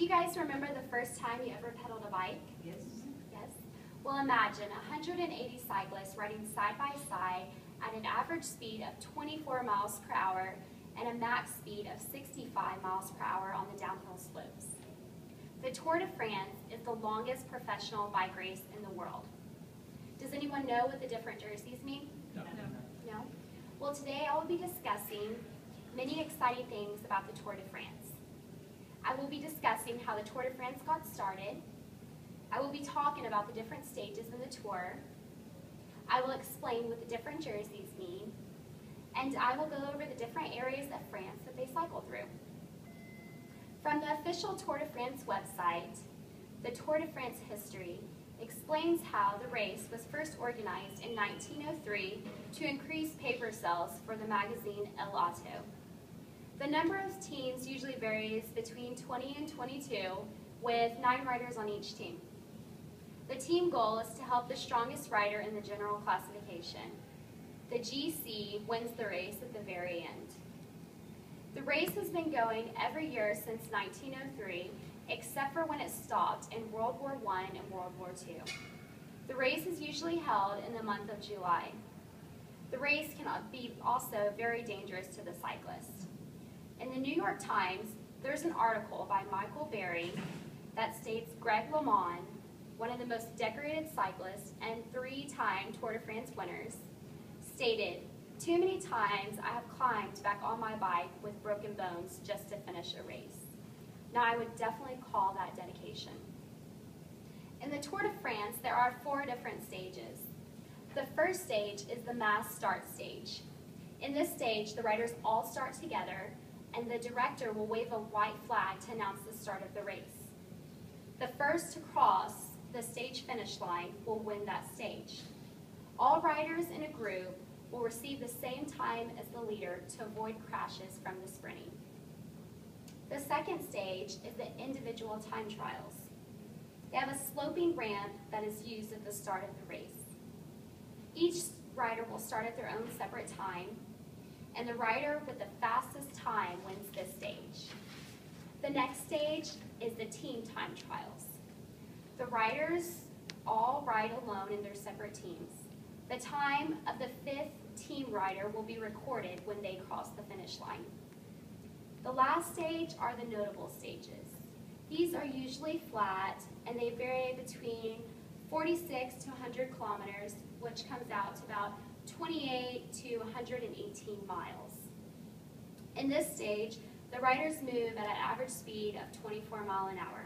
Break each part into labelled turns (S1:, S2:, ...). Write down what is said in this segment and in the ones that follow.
S1: Do you guys remember the first time you ever pedaled a bike?
S2: Yes.
S1: Yes? Well, imagine 180 cyclists riding side by side at an average speed of 24 miles per hour and a max speed of 65 miles per hour on the downhill slopes. The Tour de France is the longest professional bike race in the world. Does anyone know what the different jerseys mean?
S2: No.
S1: No? Well, today I will be discussing many exciting things about the Tour de France. I will be discussing how the Tour de France got started. I will be talking about the different stages in the tour. I will explain what the different jerseys mean. And I will go over the different areas of France that they cycle through. From the official Tour de France website, the Tour de France history explains how the race was first organized in 1903 to increase paper sales for the magazine El Auto. The number of teams usually varies between 20 and 22, with 9 riders on each team. The team goal is to help the strongest rider in the general classification. The GC wins the race at the very end. The race has been going every year since 1903, except for when it stopped in World War I and World War II. The race is usually held in the month of July. The race can be also very dangerous to the cyclist. In the New York Times, there's an article by Michael Berry that states Greg LeMond, one of the most decorated cyclists and 3-time Tour de France winners, stated, "Too many times I have climbed back on my bike with broken bones just to finish a race." Now I would definitely call that dedication. In the Tour de France, there are 4 different stages. The first stage is the mass start stage. In this stage, the riders all start together, and the director will wave a white flag to announce the start of the race. The first to cross the stage finish line will win that stage. All riders in a group will receive the same time as the leader to avoid crashes from the sprinting. The second stage is the individual time trials. They have a sloping ramp that is used at the start of the race. Each rider will start at their own separate time, and the rider with the fastest time wins this stage. The next stage is the team time trials. The riders all ride alone in their separate teams. The time of the 5th team rider will be recorded when they cross the finish line. The last stage are the notable stages. These are usually flat, and they vary between 46 to 100 kilometers, which comes out to about 28 to 118 miles. In this stage, the riders move at an average speed of 24 miles an hour.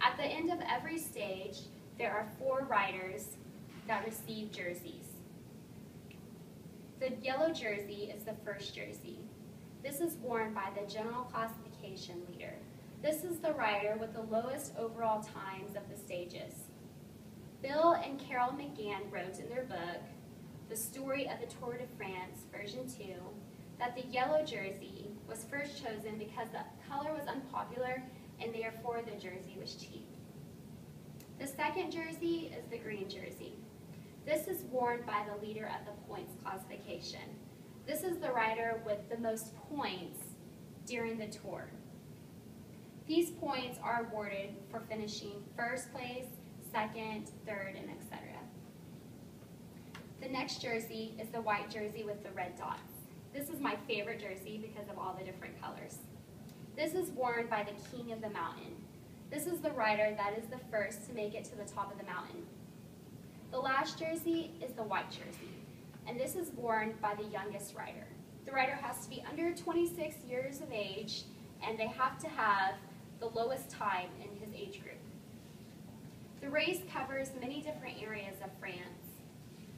S1: At the end of every stage, there are 4 riders that receive jerseys. The yellow jersey is the first jersey. This is worn by the general classification leader. This is the rider with the lowest overall times of the stages. Bill and Carol McGann wrote in their book, The Story of the Tour de France, version 2, that the yellow jersey was first chosen because the color was unpopular and therefore the jersey was cheap. The second jersey is the green jersey. This is worn by the leader of the points classification. This is the rider with the most points during the tour. These points are awarded for finishing first place, second, third, and etc. The next jersey is the white jersey with the red dots. This is my favorite jersey because of all the different colors. This is worn by the king of the mountain. This is the rider that is the first to make it to the top of the mountain. The last jersey is the white jersey, and this is worn by the youngest rider. The rider has to be under 26 years of age, and they have to have the lowest time in his age group. The race covers many different areas of France.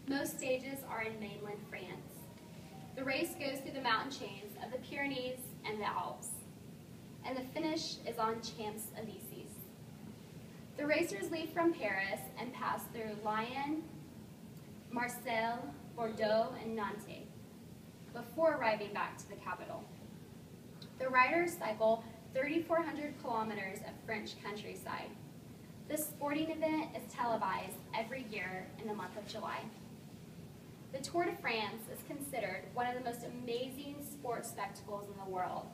S1: Most stages are in mainland France. The race goes through the mountain chains of the Pyrenees and the Alps, and the finish is on Champs-Élysées. The racers leave from Paris and pass through Lyon, Marseille, Bordeaux, and Nantes before arriving back to the capital. The riders cycle 3,400 kilometers of French countryside. This sporting event is televised every year in the month of July. The Tour de France is considered one of the most amazing sports spectacles in the world.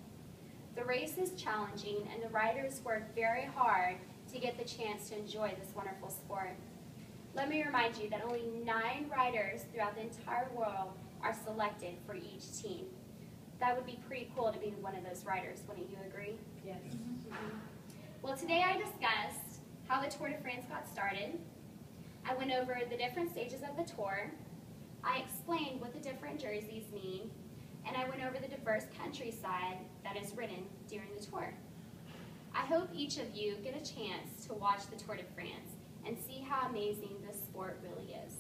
S1: The race is challenging, and the riders work very hard to get the chance to enjoy this wonderful sport. Let me remind you that only 9 riders throughout the entire world are selected for each team. That would be pretty cool to be one of those riders, wouldn't you agree?
S2: Yes.
S1: Well, today I discussed how the Tour de France got started. I went over the different stages of the tour. I explained what the different jerseys mean, and I went over the diverse countryside that is ridden during the tour. I hope each of you get a chance to watch the Tour de France and see how amazing this sport really is.